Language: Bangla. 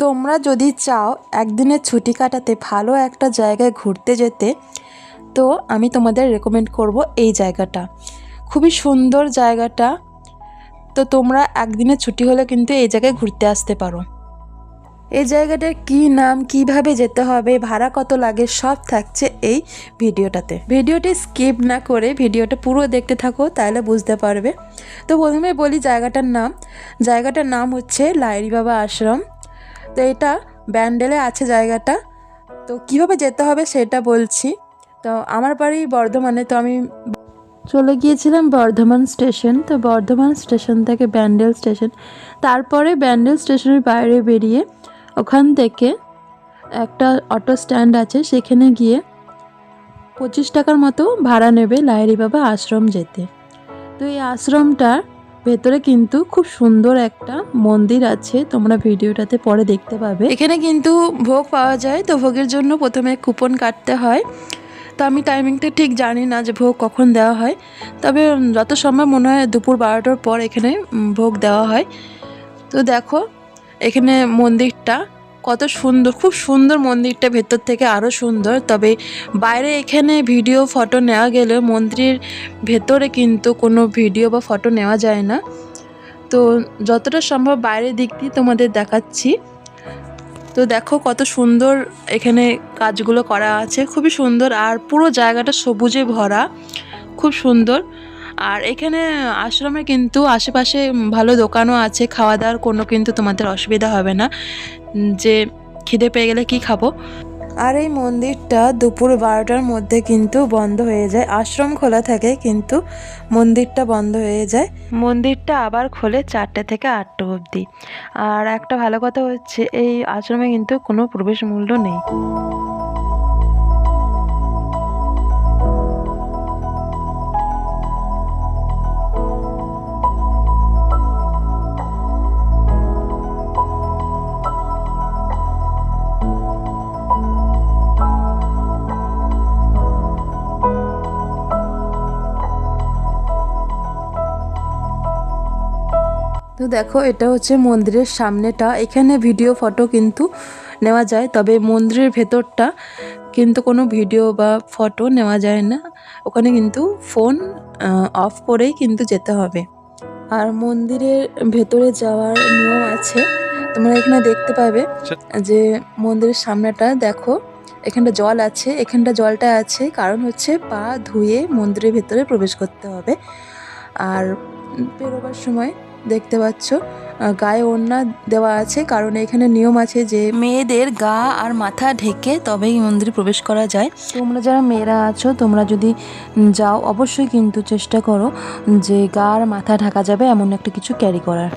তোমরা যদি চাও একদিনের ছুটি কাটাতে ভালো একটা জায়গায় ঘুরতে যেতে, তো আমি তোমাদের রেকমেন্ড করব এই জায়গাটা। খুবই সুন্দর জায়গাটা। তো তোমরা একদিনের ছুটি হলে কিন্তু এই জায়গায় ঘুরতে আসতে পারো। এই জায়গাটার কী নাম, কিভাবে যেতে হবে, ভাড়া কত লাগে, সব থাকছে এই ভিডিওটাতে। ভিডিওটি স্কিপ না করে ভিডিওটা পুরো দেখতে থাকো, তাহলে বুঝতে পারবে। তো প্রথমে বলি জায়গাটার নাম হচ্ছে লাহিড়ী বাবা আশ্রম। তো এটা ব্যান্ডেলে আছে জায়গাটা। তো কিভাবে যেতে হবে সেটা বলছি। তো আমার বাড়ি বর্ধমানে, তো আমি চলে গিয়েছিলাম বর্ধমান স্টেশন। তো বর্ধমান স্টেশন থেকে ব্যান্ডেল স্টেশন, তারপরে ব্যান্ডেল স্টেশনের বাইরে বেরিয়ে ওখান থেকে একটা অটো স্ট্যান্ড আছে, সেখানে গিয়ে 25 টাকার মতো ভাড়া নেবে লাহিড়ী বাবা আশ্রম যেতে। তো এই আশ্রমটার ভেতরে কিন্তু খুব সুন্দর একটা মন্দির আছে, তোমরা ভিডিওটাতে পরে দেখতে পাবে। এখানে কিন্তু ভোগ পাওয়া যায়। তো ভোগের জন্য প্রথমে কুপন কাটতে হয়। তো আমি টাইমিংটা ঠিক জানি না যে ভোগ কখন দেওয়া হয়, তবে যত সম্ভব মনে হয় দুপুর 12টার পর এখানে ভোগ দেওয়া হয়। তো দেখো এখানে মন্দিরটা কত সুন্দর, খুব সুন্দর মন্দিরটা, ভেতর থেকে আরও সুন্দর। তবে বাইরে এখানে ভিডিও ফটো নেওয়া গেলে মন্দিরের ভেতরে কিন্তু কোনো ভিডিও বা ফটো নেওয়া যায় না। তো যতটা সম্ভব বাইরের দিক দিয়ে তোমাদের দেখাচ্ছি। তো দেখো কত সুন্দর এখানে কাজগুলো করা আছে, খুবই সুন্দর। আর পুরো জায়গাটা সবুজে ভরা, খুব সুন্দর। আর এখানে আশ্রমে কিন্তু আশেপাশে ভালো দোকানও আছে, খাওয়া দাওয়ার কোনো কিন্তু তোমাদের অসুবিধা হবে না যে খিদে পেয়ে গেলে কি খাবো। আর এই মন্দিরটা দুপুর 12টার মধ্যে কিন্তু বন্ধ হয়ে যায়। আশ্রম খোলা থাকে কিন্তু মন্দিরটা বন্ধ হয়ে যায়। মন্দিরটা আবার খোলে 4টে থেকে 8টা অবধি। আর একটা ভালো কথা হচ্ছে এই আশ্রমে কিন্তু কোনো প্রবেশ মূল্য নেই। তো দেখো এটা হচ্ছে মন্দিরের সামনেটা। এখানে ভিডিও ফটো কিন্তু নেওয়া যায়, তবে মন্দিরের ভেতরটা কিন্তু কোনো ভিডিও বা ফটো নেওয়া যায় না। ওখানে কিন্তু ফোন অফ করেই কিন্তু যেতে হবে। আর মন্দিরের ভেতরে যাওয়ার নিয়ম আছে, তোমরা এখানে দেখতে পাবে যে মন্দিরের সামনেটা দেখো, এখানটা জল আছে। এখানটা জলটা আছে কারণ হচ্ছে পা ধুয়ে মন্দিরের ভেতরে প্রবেশ করতে হবে। আর বেরোবার সময় দেখতে পাচ্ছ গায়ে ওড়না দেওয়া আছে, কারণ এখানে নিয়ম আছে যে মেয়েদের গা আর মাথা ঢেকে তবেই মন্দিরে প্রবেশ করা যায়। তোমরা যারা মেয়েরা আছো, তোমরা যদি যাও অবশ্যই কিন্তু চেষ্টা করো যে গা আর মাথা ঢাকা যাবে এমন একটা কিছু ক্যারি করার।